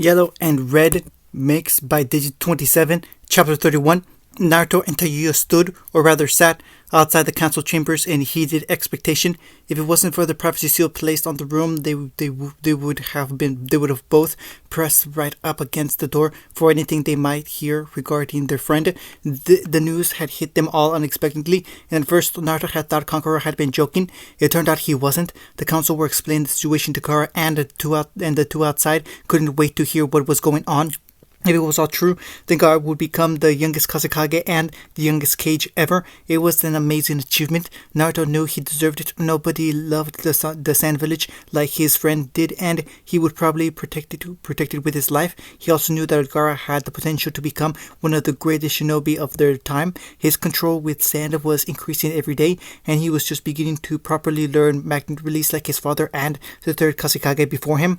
Yellow and Red Mix by Digit 27, Chapter 31. Naruto and Tayuya stood, or rather sat, outside the council chambers in heated expectation. If it wasn't for the privacy seal placed on the room, they would have both pressed right up against the door for anything they might hear regarding their friend. The news had hit them all unexpectedly, and at first Naruto had thought Conqueror had been joking. It turned out he wasn't. The council were explaining the situation to Kara, and the two outside couldn't wait to hear what was going on. If it was all true, then Gara would become the youngest Kazekage and the youngest Kage ever. It was an amazing achievement. Naruto knew he deserved it. Nobody loved the Sand Village like his friend did, and he would probably protect it with his life. He also knew that Gara had the potential to become one of the greatest shinobi of their time. His control with sand was increasing every day, and he was just beginning to properly learn magnet release like his father and the third Kazekage before him.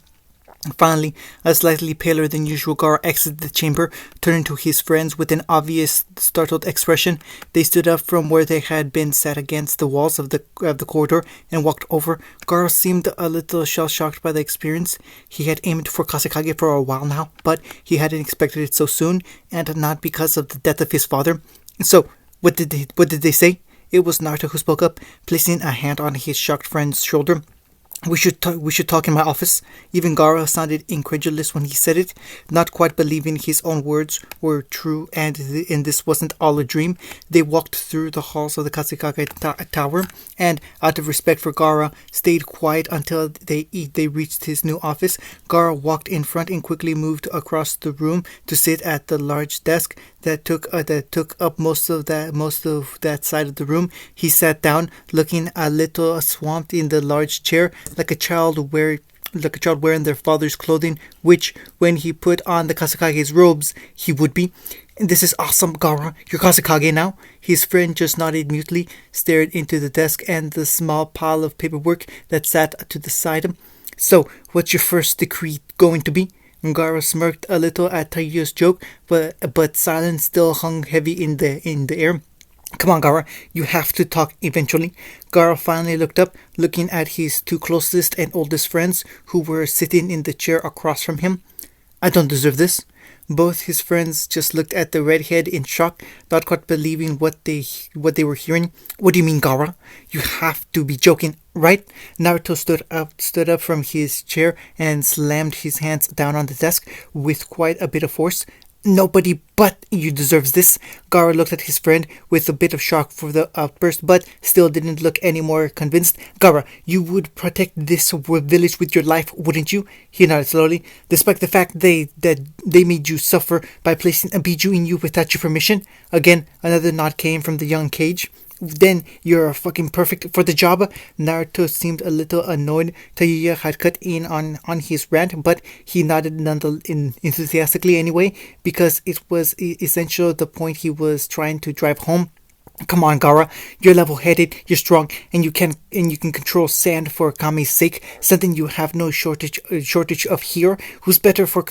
Finally, a slightly paler than usual Gara exited the chamber, turning to his friends with an obvious startled expression. They stood up from where they had been sat against the walls of the corridor and walked over. Gara seemed a little shell-shocked by the experience. He had aimed for Kazekage for a while now, but he hadn't expected it so soon, and not because of the death of his father. So, what did they say? It was Naruto who spoke up, placing a hand on his shocked friend's shoulder. We should talk in my office. Even Gara sounded incredulous when he said it, not quite believing his own words were true and this wasn't all a dream. They walked through the halls of the Kazekage Tower and, out of respect for Gara, stayed quiet until they reached his new office. Gara walked in front and quickly moved across the room to sit at the large desk that took up most of that side of the room. He sat down, looking a little swamped in the large chair, like a child wearing their father's clothing, which, when he put on the Kazekage's robes, he would be. This is awesome, Gara. You're Kazekage now? His friend just nodded mutely, stared into the desk and the small pile of paperwork that sat to the side. So, what's your first decree going to be? Gara smirked a little at Tayuya's joke, but silence still hung heavy in the air. Come on, Gara, you have to talk eventually. Gara finally looked up, looking at his two closest and oldest friends, who were sitting in the chair across from him. I don't deserve this. Both his friends just looked at the redhead in shock, not quite believing what they were hearing. What do you mean, Gara? You have to be joking, right? Naruto stood up from his chair and slammed his hands down on the desk with quite a bit of force. Nobody but you deserves this. Gara looked at his friend with a bit of shock for the outburst, but still didn't look any more convinced. Gara, you would protect this village with your life, wouldn't you? He nodded slowly. Despite the fact that they made you suffer by placing a biju in you without your permission? Again, another nod came from the young Kage. Then you're fucking perfect for the job. Naruto seemed a little annoyed. Tayuya had cut in on his rant, but he nodded enthusiastically anyway, because it was essential the point he was trying to drive home. Come on, Gara, you're level-headed, you're strong, and you can control sand for Kami's sake, something you have no shortage of here. Who's better for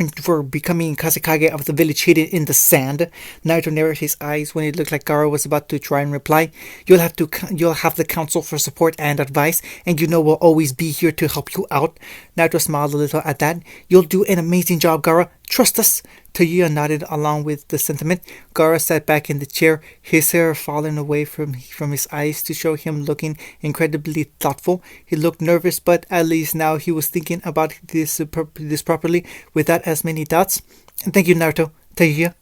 becoming Kazekage of the village hidden in the sand? Naruto narrowed his eyes when it looked like Gara was about to try and reply. You'll have the council for support and advice, and we'll always be here to help you out. Naruto smiled a little at that. You'll do an amazing job, Gara. Trust us. Tayuya nodded along with the sentiment. Gara sat back in the chair, his hair falling away from his eyes to show him looking incredibly thoughtful. He looked nervous, but at least now he was thinking about this properly, without as many doubts. Thank you, Naruto. Tayuya.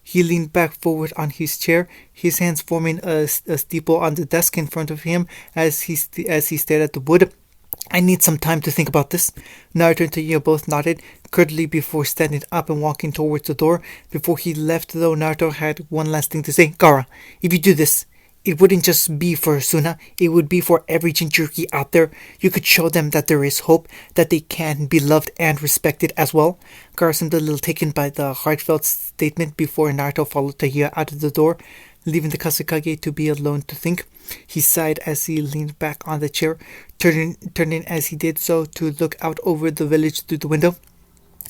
He leaned back forward on his chair, his hands forming a steeple on the desk in front of him as he stared at the wood. I need some time to think about this. Naruto and Tayuya both nodded curtly before standing up and walking towards the door. Before he left, though, Naruto had one last thing to say. Gara, if you do this, it wouldn't just be for Suna, it would be for every Jinchuriki out there. You could show them that there is hope, that they can be loved and respected as well. Gara seemed a little taken by the heartfelt statement before Naruto followed Tayuya out of the door, leaving the Kazekage to be alone to think. He sighed as he leaned back on the chair, turning as he did so to look out over the village through the window.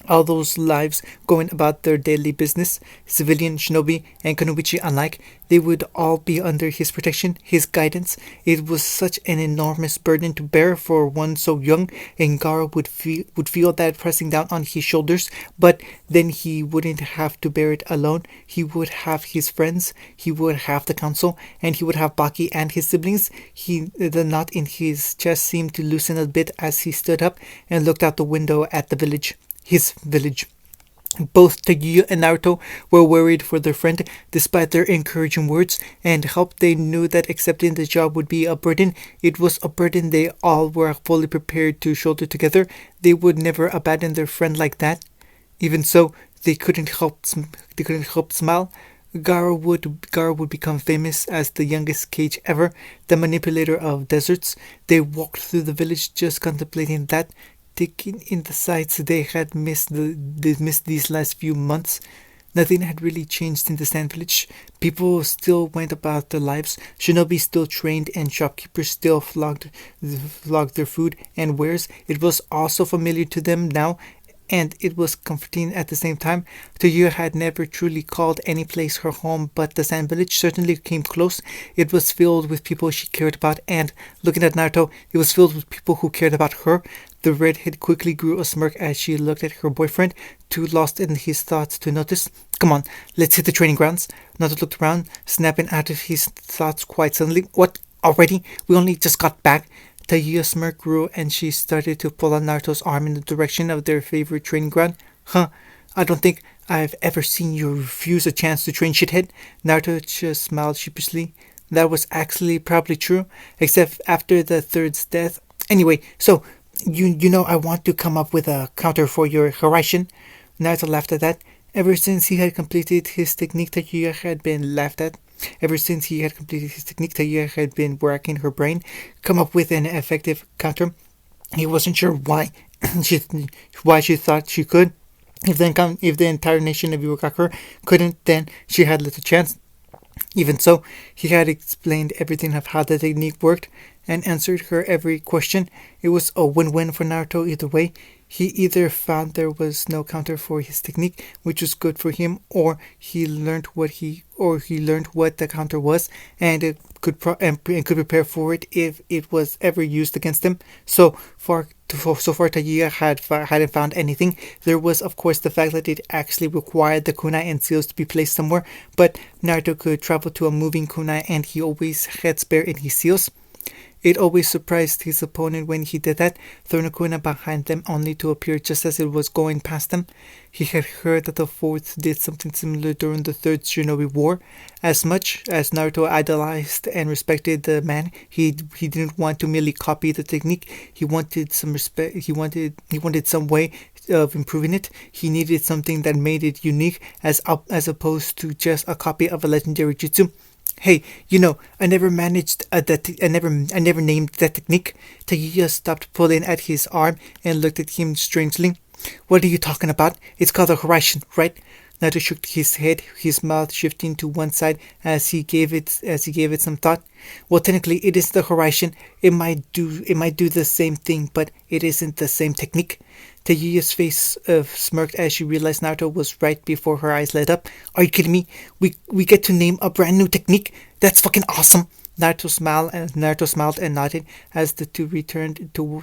All those lives going about their daily business, civilian, shinobi, and kunoichi alike, they would all be under his protection, his guidance. It was such an enormous burden to bear for one so young, and Garo would feel that pressing down on his shoulders, but then he wouldn't have to bear it alone. He would have his friends, he would have the council, and he would have Baki and his siblings. The knot in his chest seemed to loosen a bit as he stood up and looked out the window at the village. His village. Both Taguya and Naruto were worried for their friend, despite their encouraging words and help. They knew that accepting the job would be a burden. It was a burden they all were fully prepared to shoulder together. They would never abandon their friend like that. Even so, they couldn't help smile. Garo would become famous as the youngest Cage ever, the manipulator of deserts. They walked through the village just contemplating that, taking in the sights they had missed these last few months. Nothing had really changed in the Sand Village. People still went about their lives. Shinobi still trained, and shopkeepers still flogged their food and wares. It was also familiar to them now, and it was comforting at the same time. Toyo had never truly called any place her home, but the Sand Village certainly came close. It was filled with people she cared about, and, looking at Naruto, it was filled with people who cared about her. The redhead quickly grew a smirk as she looked at her boyfriend, too lost in his thoughts to notice. "Come on, let's hit the training grounds." Naruto looked around, snapping out of his thoughts quite suddenly. "What? Already? We only just got back." Tayuya's smirk grew, and she started to pull on Naruto's arm in the direction of their favorite training ground. "Huh, I don't think I've ever seen you refuse a chance to train, shithead." Naruto just smiled sheepishly. That was actually probably true, except after the third's death. "Anyway, so, you know I want to come up with a counter for your Horaishin." Naruto laughed at that. Ever since he had completed his technique, Tayuya had been laughed at. Ever since he had completed his technique, Tayuya had been working her brain, come up with an effective counter. He wasn't sure why she thought she could. If the entire nation of Iwagakure couldn't, then she had little chance. Even so, he had explained everything of how the technique worked and answered her every question. It was a win-win for Naruto either way. He either found there was no counter for his technique, which was good for him, or he learned what the counter was, and could prepare for it if it was ever used against him. So far, Tayuya hadn't found anything. There was, of course, the fact that it actually required the kunai and seals to be placed somewhere, but Naruto could travel to a moving kunai, and he always had spare in his seals. It always surprised his opponent when he did that, throwing a kunai behind them only to appear just as it was going past them. He had heard that the Fourth did something similar during the Third Shinobi War. As much as Naruto idolized and respected the man, he didn't want to merely copy the technique. He wanted some respect. He wanted some way of improving it. He needed something that made it unique, as opposed to just a copy of a legendary jutsu. "Hey, I never managed I never named that technique." Tayuya stopped pulling at his arm and looked at him strangely. "What are you talking about? It's called a Horaishin, right?" Naruto shook his head, his mouth shifting to one side as he gave it some thought. "Well, technically, it is the Horaishin. It might do the same thing, but it isn't the same technique." Tayuya's face smirked as she realized Naruto was right before her eyes lit up. "Are you kidding me? We get to name a brand new technique? That's fucking awesome!" Naruto smiled and nodded as the two returned to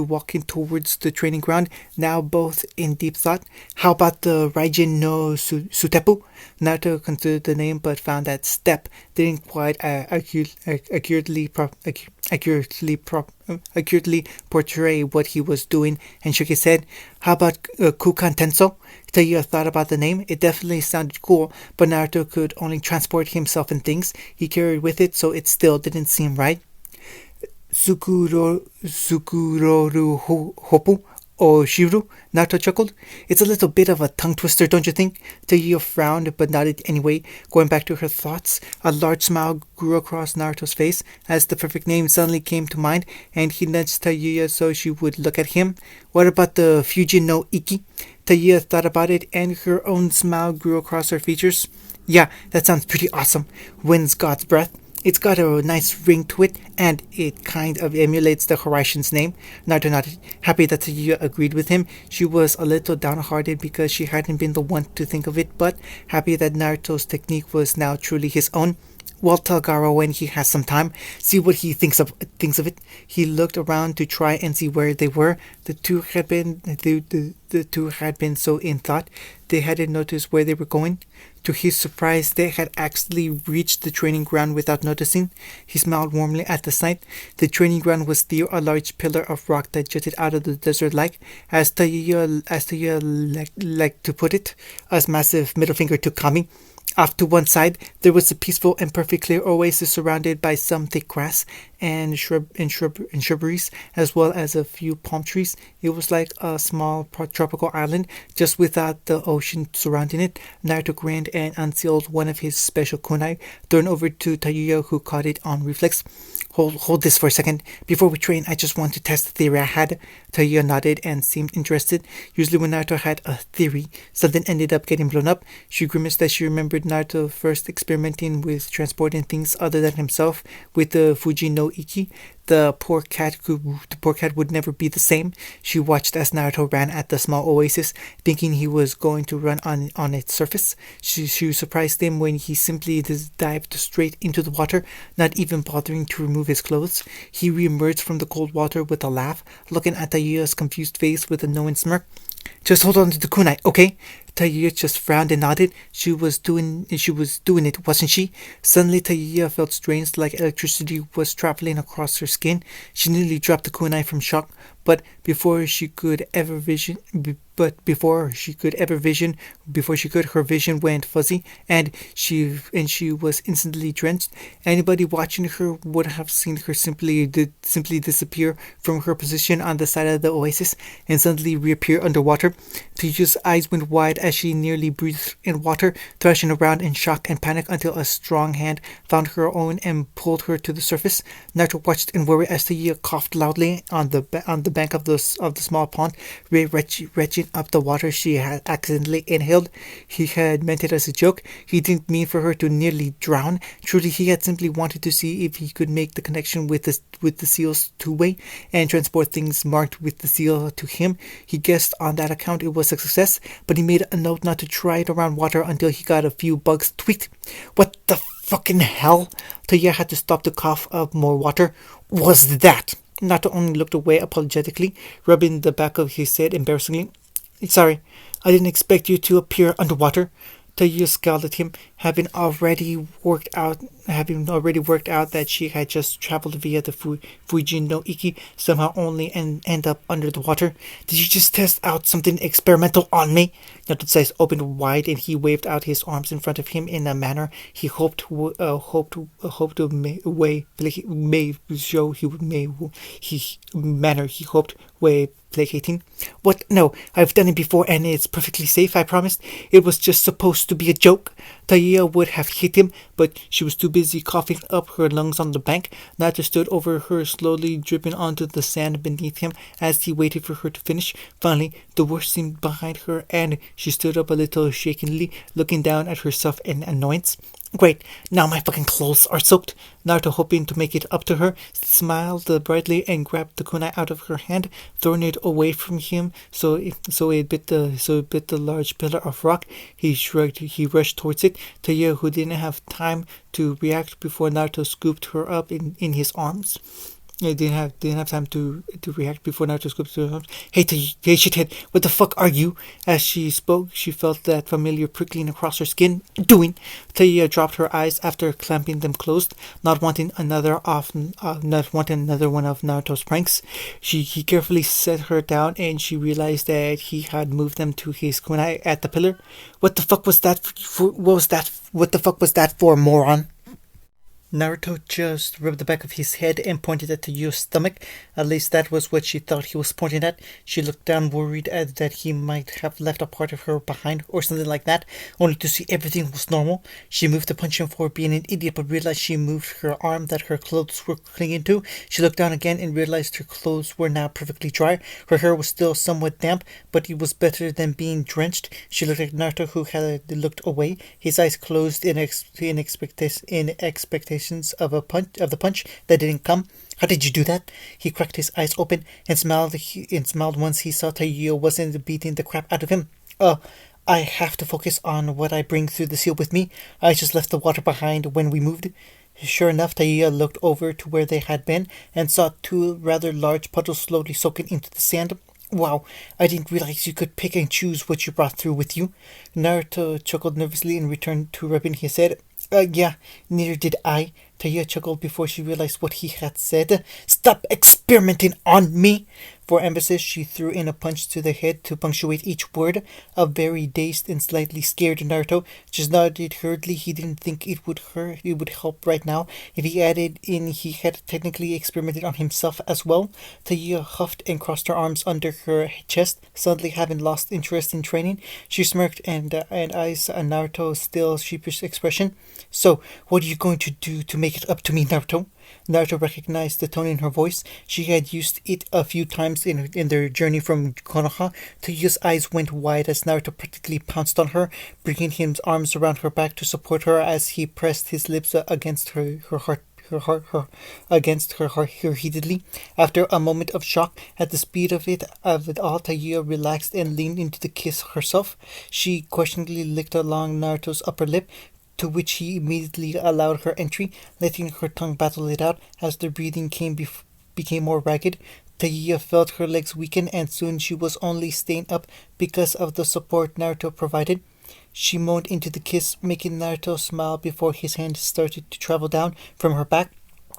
walking towards the training ground, now both in deep thought. "How about the Raijin no Sutepu?" Naruto considered the name, but found that step didn't quite accurately portray what he was doing, and shook his head. "How about Kukan Tenso?" Tayuya thought about the name. It definitely sounded cool, but Naruto could only transport himself and things he carried with it, so it still didn't seem right. Sukuroru Hopu or Shiru?" Naruto chuckled. "It's a little bit of a tongue twister, don't you think?" Tayuya frowned, but nodded anyway. Going back to her thoughts, a large smile grew across Naruto's face as the perfect name suddenly came to mind, and he nudged Tayuya so she would look at him. "What about the Fujin no Iki?" Tayuya thought about it, and her own smile grew across her features. "Yeah, that sounds pretty awesome. Wind's God's breath." It's got a nice ring to it, and it kind of emulates the Horizon's name. Naruto nodded, happy that Tayuya agreed with him. She was a little downhearted because she hadn't been the one to think of it, but happy that Naruto's technique was now truly his own. Well, tell Garo when he has some time. See what he thinks of it. He looked around to try and see where they were. The two had been so in thought they hadn't noticed where they were going. To his surprise, they had actually reached the training ground without noticing. He smiled warmly at the sight. The training ground was near a large pillar of rock that jutted out of the desert like, as Tayuya liked to put it, a massive middle finger to Kami. Off to one side, there was a peaceful and perfectly clear oasis surrounded by some thick grass and shrubberies, as well as a few palm trees. It was like a small tropical island, just without the ocean surrounding it. Naruto grinned and unsealed one of his special kunai, thrown over to Tayuya, who caught it on reflex. Hold this for a second. Before we train, I just want to test the theory I had. Tayuya nodded and seemed interested. Usually when Naruto had a theory, something ended up getting blown up. She grimaced as she remembered Naruto first experimenting with transporting things other than himself with the Fuji no Iki. The poor cat would never be the same. She watched as Naruto ran at the small oasis, thinking he was going to run on its surface. She surprised him when he simply dived straight into the water, not even bothering to remove his clothes. He reemerged from the cold water with a laugh, looking at Tayuya's confused face with a knowing smirk. Just hold on to the kunai, okay? Tayuya just frowned and nodded. She was doing it, wasn't she? Suddenly Tayuya felt strange, like electricity was traveling across her skin. She nearly dropped the kunai from shock, but before she could, her vision went fuzzy, and she was instantly drenched. Anybody watching her would have seen her simply disappear from her position on the side of the oasis and suddenly reappear underwater. Tayuya's eyes went wide as she nearly breathed in water, thrashing around in shock and panic until a strong hand found her own and pulled her to the surface. Naruto watched in worry as Tayuya coughed loudly on the bank of the small pond, retching up the water she had accidentally inhaled. He had meant it as a joke. He didn't mean for her to nearly drown. Truly, he had simply wanted to see if he could make the connection with the seal's two-way and transport things marked with the seal to him. He guessed on that account it was a success, but he made a note not to try it around water until he got a few bugs tweaked. What the fucking hell? Taya had to stop the cough of more water. Was that? Nato only looked away apologetically, rubbing the back of his head embarrassingly. Sorry, I didn't expect you to appear underwater. Tayuya scowled at him, having already worked out that she had just traveled via the Fuji no Iki, somehow only and end up under the water. Did you just test out something experimental on me? Naruto's eyes opened wide, and he waved out his arms in front of him in a manner he hoped way placating. What? No, I've done it before and it's perfectly safe, I promised. It was just supposed to be a joke. Tayuya would have hit him, but she was too busy coughing up her lungs on the bank. Naruto stood over her, slowly dripping onto the sand beneath him as he waited for her to finish. Finally, the worst seemed behind her, and she stood up a little shakily, looking down at herself in annoyance. Great, now my fucking clothes are soaked. Naruto, hoping to make it up to her, smiled brightly and grabbed the kunai out of her hand, throwing it away from him so it bit the large pillar of rock. He shrugged. He rushed towards it. Tayuya, who didn't have time to react before Naruto scooped her up in his arms. I didn't have time to react before Naruto scooped her arms. Hey shithead, what the fuck are you? As she spoke, she felt that familiar prickling across her skin. Doing? Tayuya dropped her eyes after clamping them closed, not wanting another one of Naruto's pranks. He carefully set her down, and she realized that he had moved them to his kunai at the pillar. What the fuck was that for? What the fuck was that for, moron? Naruto just rubbed the back of his head and pointed at Tayuya's stomach. At least that was what she thought he was pointing at. She looked down, worried that he might have left a part of her behind or something like that, only to see everything was normal. She moved to punch him for being an idiot, but realized she moved her arm that her clothes were clinging to. She looked down again and realized her clothes were now perfectly dry. Her hair was still somewhat damp, but it was better than being drenched. She looked at Naruto, who had looked away, his eyes closed in expectation expectations of the punch that didn't come. How did you do that? He cracked his eyes open and smiled once he saw Taiyo wasn't beating the crap out of him. I have to focus on what I bring through the seal with me. I just left the water behind when we moved. Sure enough, Taiya looked over to where they had been and saw two rather large puddles slowly soaking into the sand. Wow, I didn't realize you could pick and choose what you brought through with you. Naruto chuckled nervously and returned to rubbing his head. Yeah, neither did I. Taiya chuckled before she realized what he had said. Stop experimenting on me! For emphasis, she threw in a punch to the head to punctuate each word. A very dazed and slightly scared Naruto just nodded hurriedly. He didn't think it would hurt. It would help right now if he added in he had technically experimented on himself as well. Taiya huffed and crossed her arms under her chest, suddenly having lost interest in training. She smirked and eyes Naruto's still sheepish expression. So, what are you going to do to make it up to me, Naruto? Naruto recognized the tone in her voice. She had used it a few times in their journey from Konoha. Taiya's eyes went wide as Naruto practically pounced on her, bringing his arms around her back to support her as he pressed his lips against her heart. Against her heart heatedly. After a moment of shock at the speed of it all, Taiya relaxed and leaned into the kiss herself. She questioningly licked along Naruto's upper lip, to which he immediately allowed her entry, letting her tongue battle it out as the breathing became more ragged. Taiya felt her legs weaken, and soon she was only staying up because of the support Naruto provided. She moaned into the kiss, making Naruto smile before his hand started to travel down from her back.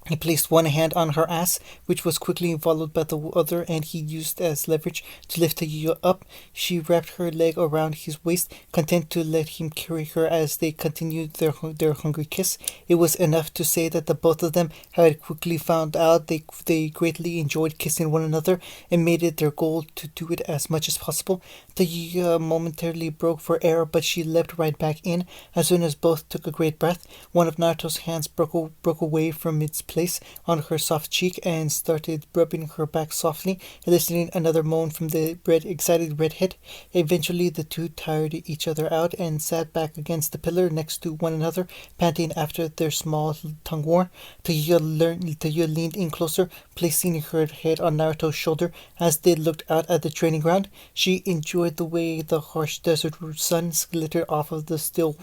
He placed one hand on her ass, which was quickly followed by the other, and he used as leverage to lift Taiya up. She wrapped her leg around his waist, content to let him carry her as they continued their hungry kiss. It was enough to say that the both of them had quickly found out they greatly enjoyed kissing one another and made it their goal to do it as much as possible. Taiya momentarily broke for air, but she leapt right back in as soon as both took a great breath. One of Naruto's hands broke away from its place on her soft cheek and started rubbing her back softly, eliciting another moan from the excited redhead. Eventually, the two tired each other out and sat back against the pillar next to one another, panting after their small tongue war. Taiya leaned in closer, placing her head on Naruto's shoulder as they looked out at the training ground. She enjoyed the way the harsh desert sun glittered off of the still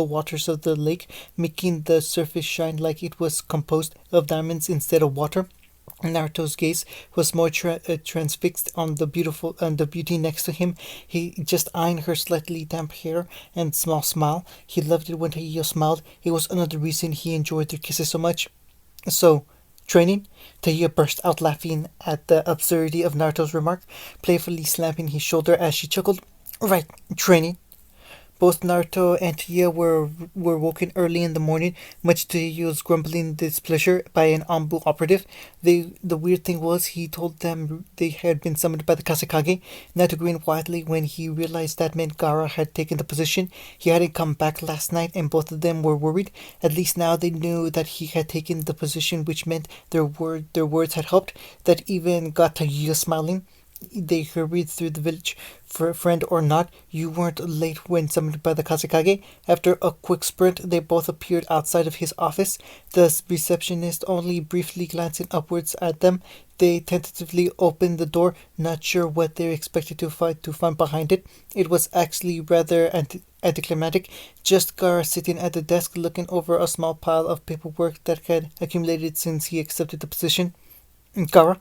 waters of the lake, making the surface shine like it was composed of diamonds instead of water. Naruto's gaze was more transfixed on the beauty next to him. He just eyeing her slightly damp hair and small smile. He loved it when Taiya smiled. It was another reason he enjoyed their kisses so much. So, training? Taiya burst out laughing at the absurdity of Naruto's remark, playfully slapping his shoulder as she chuckled. Right, training. Both Naruto and Taiya were woken early in the morning, much to Taiya's grumbling displeasure, by an Anbu operative. The weird thing was, he told them they had been summoned by the Kazekage, Naruto grinned widely when he realized that meant Gaara had taken the position. He hadn't come back last night, and both of them were worried. At least now they knew that he had taken the position, which meant their words had helped. That even got Taiya smiling. They hurried through the village. Friend or not, you weren't late when summoned by the Kazekage. After a quick sprint, they both appeared outside of his office, the receptionist only briefly glancing upwards at them. They tentatively opened the door, not sure what they expected to find behind it. It was actually rather anticlimactic. Just Gaara sitting at the desk looking over a small pile of paperwork that had accumulated since he accepted the position. Gaara,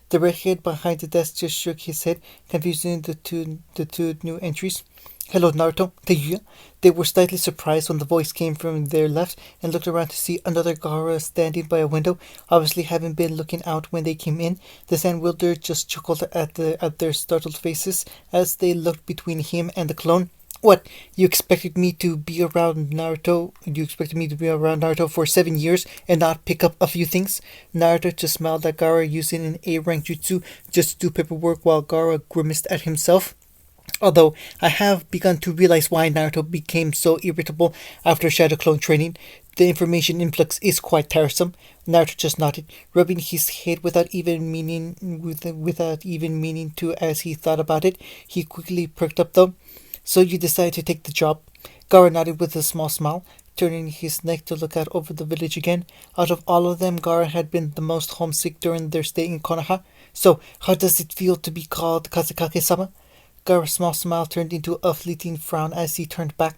the redhead behind the desk, just shook his head, confusing the two new entries. Hello, Naruto. Taiya. They were slightly surprised when the voice came from their left and looked around to see another Gaara standing by a window, obviously having been looking out when they came in. The Sand Wielder just chuckled at their startled faces as they looked between him and the clone. What? You expected me to be around Naruto? You expected me to be around Naruto for 7 years and not pick up a few things? Naruto just smiled at Gaara, using an A-rank jutsu just to do paperwork while Gaara grimaced at himself. Although I have begun to realize why Naruto became so irritable after Shadow Clone training. The information influx is quite tiresome. Naruto just nodded, rubbing his head without even meaning to as he thought about it. He quickly perked up though. So you decided to take the job? Gaara nodded with a small smile. turning his neck to look out over the village again. Out of all of them, Gaara had been the most homesick during their stay in Konoha. So, how does it feel to be called Kazekage-sama? Gaara's small smile turned into a fleeting frown as he turned back,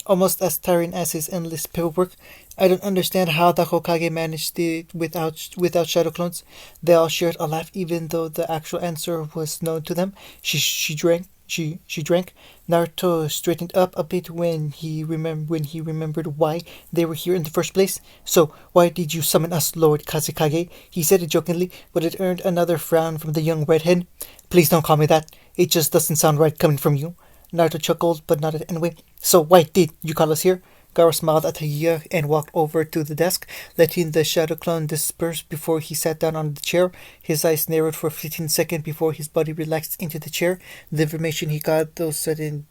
almost as tiring as his endless paperwork. I don't understand how the Hokage managed it without shadow clones. They all shared a laugh, even though the actual answer was known to them. She drank. She drank. Naruto straightened up a bit when he remembered why they were here in the first place. So, why did you summon us, Lord Kazekage? He said it jokingly, but it earned another frown from the young redhead. Please don't call me that. It just doesn't sound right coming from you. Naruto chuckled, but nodded anyway. So why did you call us here? Gaara smiled at Hyuga and walked over to the desk, letting the shadow clone disperse before he sat down on the chair. His eyes narrowed for a fleeting second before his body relaxed into the chair. The information he got in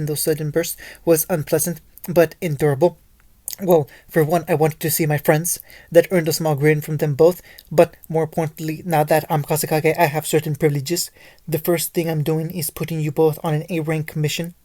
those sudden bursts was unpleasant, but endurable. Well, for one, I wanted to see my friends. That earned a small grin from them both. But more importantly, now that I'm Kazekage, I have certain privileges. The first thing I'm doing is putting you both on an A-rank mission.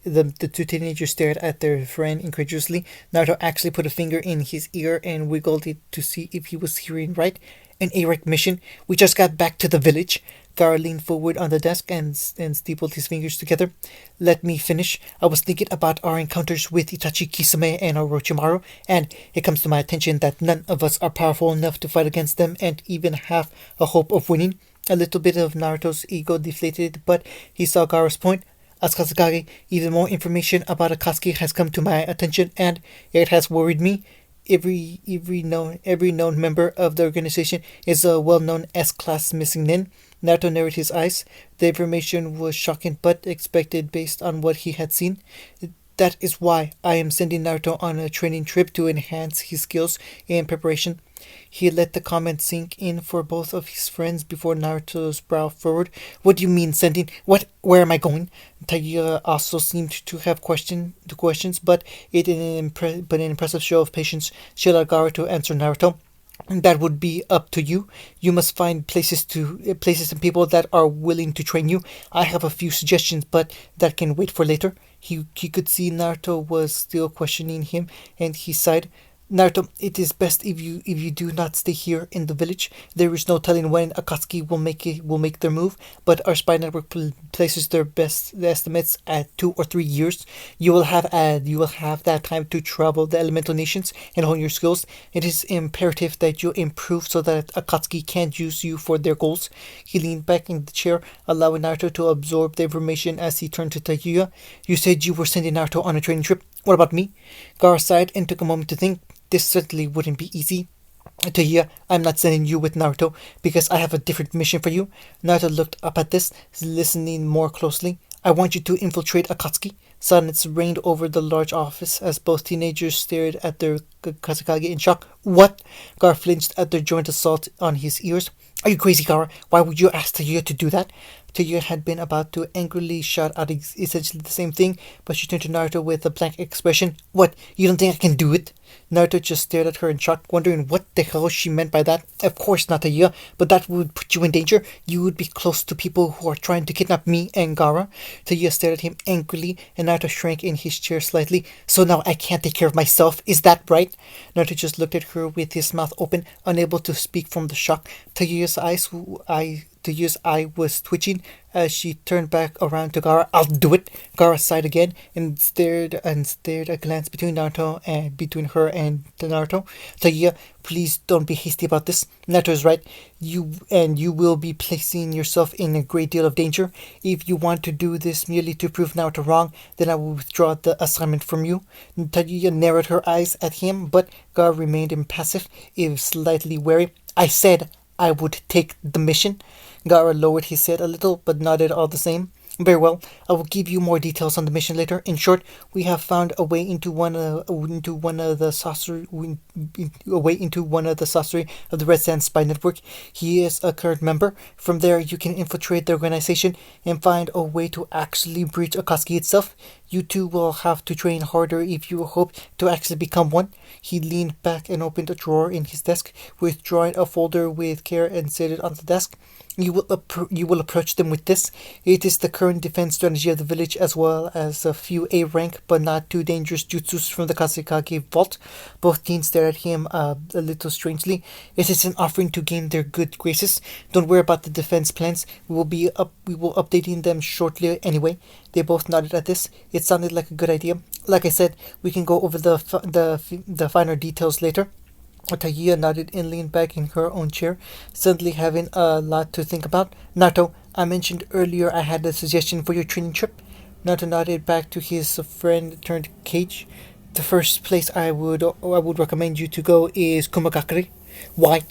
The two teenagers stared at their friend incredulously. Naruto actually put a finger in his ear and wiggled it to see if he was hearing right. An A-rank mission? We just got back to the village. Gaara leaned forward on the desk and stapled his fingers together. Let me finish. I was thinking about our encounters with Itachi, Kisame, and Orochimaru, and it comes to my attention that none of us are powerful enough to fight against them and even have a hope of winning. A little bit of Naruto's ego deflated, but he saw Gaara's point. As Kazekage, even more information about Akatsuki has come to my attention, and it has worried me. Every known member of the organization is a well-known S-class missing nin. Naruto narrowed his eyes. The information was shocking but expected based on what he had seen. That is why I am sending Naruto on a training trip to enhance his skills in preparation. He let the comment sink in for both of his friends before Naruto's brow furrowed. What do you mean sending? What? Where am I going? Taiga also seemed to have questions, but an impressive show of patience she allowed Gaara to answer Naruto. That would be up to you. You must find places and people that are willing to train you. I have a few suggestions, but that can wait for later. He could see Naruto was still questioning him, and he sighed. Naruto, it is best if you do not stay here in the village. There is no telling when Akatsuki will make their move, but our spy network places their best estimates at 2 or 3 years. You will have that time to travel the elemental nations and hone your skills. It is imperative that you improve so that Akatsuki can't use you for their goals. He leaned back in the chair, allowing Naruto to absorb the information as he turned to Tayuya. You said you were sending Naruto on a training trip. What about me? Gaara sighed and took a moment to think. This certainly wouldn't be easy. Tayuya, I'm not sending you with Naruto because I have a different mission for you. Naruto looked up at this, listening more closely. I want you to infiltrate Akatsuki. Silence reigned over the large office as both teenagers stared at their Kazekage in shock. What? Gaara flinched at their joint assault on his ears. Are you crazy, Gaara? Why would you ask Tayuya to do that? Tayuya had been about to angrily shout out essentially the same thing, but she turned to Naruto with a blank expression. What? You don't think I can do it? Naruto just stared at her in shock, wondering what the hell she meant by that. Of course not, Tayuya, but that would put you in danger. You would be close to people who are trying to kidnap me and Gaara. Tayuya stared at him angrily, and Naruto shrank in his chair slightly. So now I can't take care of myself, is that right? Naruto just looked at her with his mouth open, unable to speak from the shock. Tayuya's eye was twitching as she turned back around to Gaara. I'll do it. Gaara sighed again and stared a glance between her and Naruto. Tayuya, please don't be hasty about this. Naruto is right. You will be placing yourself in a great deal of danger. If you want to do this merely to prove Naruto wrong, then I will withdraw the assignment from you. Tayuya narrowed her eyes at him, but Gaara remained impassive, if slightly wary. I said I would take the mission. Gaara lowered his head a little, but nodded all the same. Very well. I will give you more details on the mission later. In short, we have found a way into one of the sorcery of the Red Sand Spy Network. He is a current member. From there, you can infiltrate the organization and find a way to actually breach Akatsuki itself. You two will have to train harder if you hope to actually become one. He leaned back and opened a drawer in his desk, withdrawing a folder with care and set it on the desk. You will approach them with this. It is the current defense strategy of the village, as well as a few A rank but not too dangerous jutsus from the Kazekage vault. Both teens stare at him a little strangely. It is an offering to gain their good graces. Don't worry about the defense plans. We will updating them shortly anyway. They both nodded at this. It sounded like a good idea. Like I said, we can go over the finer details later. Tahiya nodded and leaned back in her own chair, suddenly having a lot to think about. Nato, I mentioned earlier I had a suggestion for your training trip. Nato nodded back to his friend turned cage. The first place I would recommend you to go is Kumagakure. Why?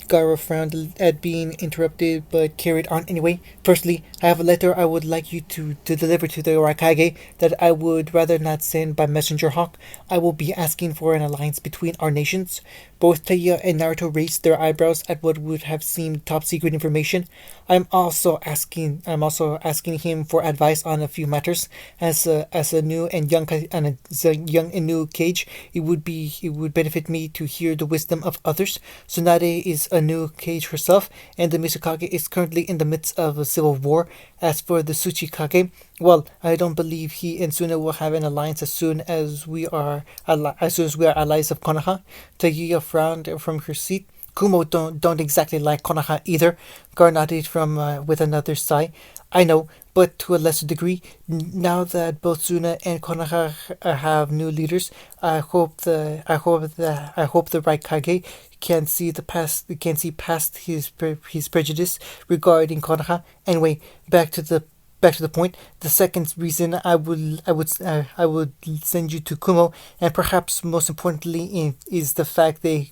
Gara frowned at being interrupted but carried on anyway. Firstly, I have a letter I would like you to deliver to the Orakage that I would rather not send by messenger hawk. I will be asking for an alliance between our nations. Both Taiya and Naruto raised their eyebrows at what would have seemed top secret information. I'm also asking him for advice on a few matters. As a new and new cage, it would benefit me to hear the wisdom of others. Tsunade is a new cage herself, and the Mizukage is currently in the midst of a civil war. As for the Tsuchikage, well, I don't believe he and Suna will have an alliance as soon as we are allies of Konoha. Tagiya frowned from her seat. Kumo don't exactly like Konoha either. Gar nodded from with another sigh. I know, but to a lesser degree. Now that both Suna and Konoha have new leaders, I hope the right Kage can see past his prejudice regarding Konoha. Anyway, back to the point. The second reason I would send you to Kumo, and perhaps most importantly, is the fact they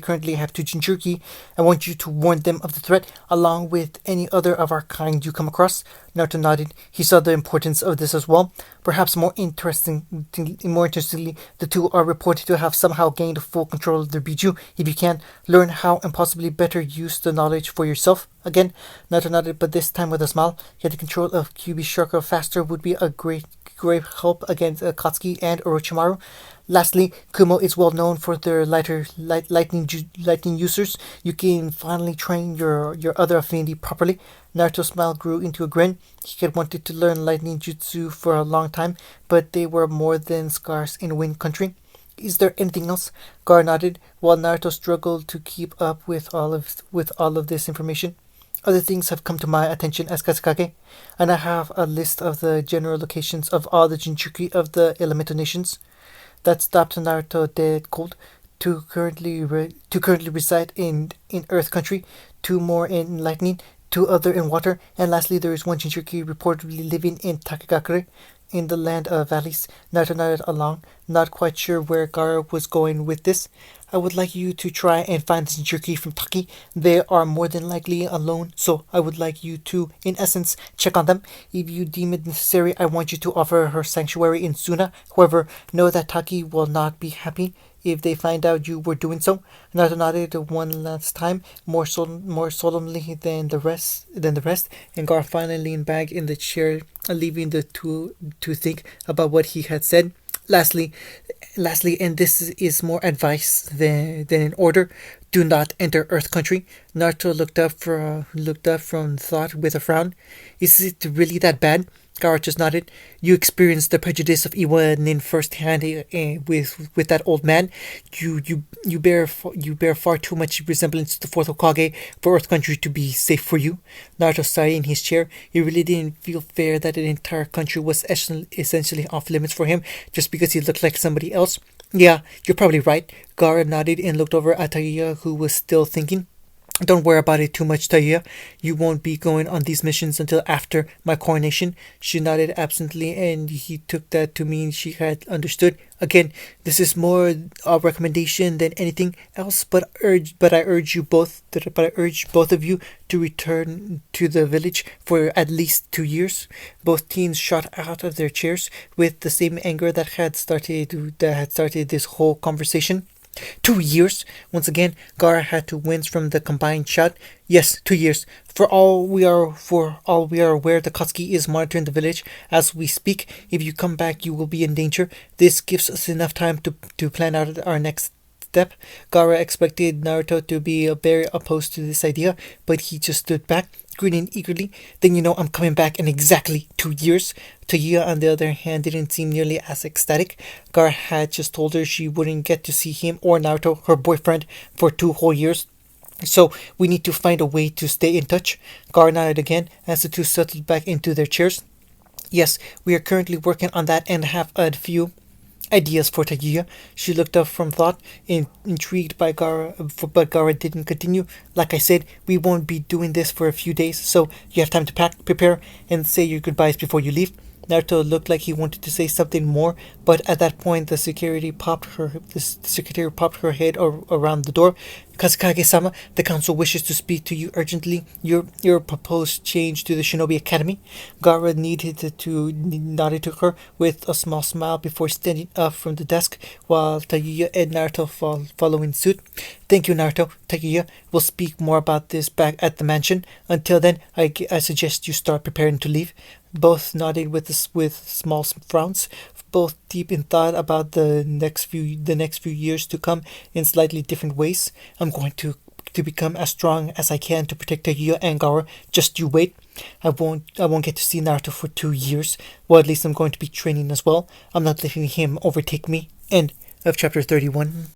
currently have two Jinchuriki. I want you to warn them of the threat, along with any other of our kind you come across. Naruto nodded. He saw the importance of this as well. Perhaps more interestingly, the two are reported to have somehow gained full control of their Biju. If you can, learn how and possibly better use the knowledge for yourself. Again, Naruto nodded, but this time with a smile. Getting control of Kyuubi chakra faster would be a great help against Akatsuki and Orochimaru. Lastly, Kumo is well known for their lightning users. You can finally train your other affinity properly. Naruto's smile grew into a grin. He had wanted to learn lightning jutsu for a long time, but they were more than scarce in Wind Country. Is there anything else? Gar nodded, while Naruto struggled to keep up with all of this information. Other things have come to my attention as Kazekage, and I have a list of the general locations of all the Jinchuriki of the elemental nations. That stopped Naruto dead cold. Two currently reside in Earth Country, two more in Lightning, two other in Water, and lastly there is one Jinchuriki reportedly living in Takagakure, in the land of valleys. Naruto nodded along, not quite sure where Gaara was going with this. I would like you to try and find the Jinchuriki from Taki. They are more than likely alone, so I would like you to, in essence, check on them. If you deem it necessary, I want you to offer her sanctuary in Suna. However, know that Taki will not be happy if they find out you were doing so. Naruto nodded one last time, more solemnly than the rest, and Gar finally leaned back in the chair, leaving the two to think about what he had said. Lastly, and this is more advice than an order, do not enter Earth Country. Naruto looked up from thought with a frown. Is it really that bad? Gaara just nodded. You experienced the prejudice of Iwa Nin firsthand with that old man. You bear far too much resemblance to the fourth Hokage for Earth Country to be safe for you. Naruto sighed in his chair. He really didn't feel fair that an entire country was essentially off limits for him just because he looked like somebody else. Yeah, you're probably right. Gaara nodded and looked over at Taiya, who was still thinking. Don't worry about it too much, Taiya. You won't be going on these missions until after my coronation. She nodded absently, and he took that to mean she had understood. Again, this is more a recommendation than anything else, but I urge both of you to return to the village for at least 2 years. Both teens shot out of their chairs with the same anger that had started this whole conversation. 2 years? Once again, Gaara had to wince from the combined shot. Yes, 2 years. For all we are aware, the Katsuki is monitoring the village as we speak. If you come back, you will be in danger. This gives us enough time to plan out our next step. Gaara expected Naruto to be very opposed to this idea, but he just stood back. grinning eagerly. Then you know I'm coming back in exactly 2 years. Taya, on the other hand, didn't seem nearly as ecstatic. Gar had just told her she wouldn't get to see him or Naruto, her boyfriend, for 2 whole years. So we need to find a way to stay in touch. Gar nodded again as the two settled back into their chairs. Yes, we are currently working on that and have a few ideas for Tagiya. She looked up from thought, intrigued by Gara, but Gara didn't continue. Like I said, we won't be doing this for a few days, so you have time to pack, prepare, and say your goodbyes before you leave. Naruto looked like he wanted to say something more, but at that point the secretary popped her head around the door. Kazekage-sama, the council wishes to speak to you urgently. Your proposed change to the Shinobi Academy. Gara nodded to her with a small smile before standing up from the desk, while Taguya and Naruto following suit. Thank you, Naruto. Taguya will speak more about this back at the mansion. Until then, I suggest you start preparing to leave. Both nodded with small frowns, both deep in thought about the next few years to come in slightly different ways. I'm going to become as strong as I can to protect Taguya and Gara. Just you wait. I won't get to see Naruto for 2 years. Well, at least I'm going to be training as well. I'm not letting him overtake me. End of chapter 31.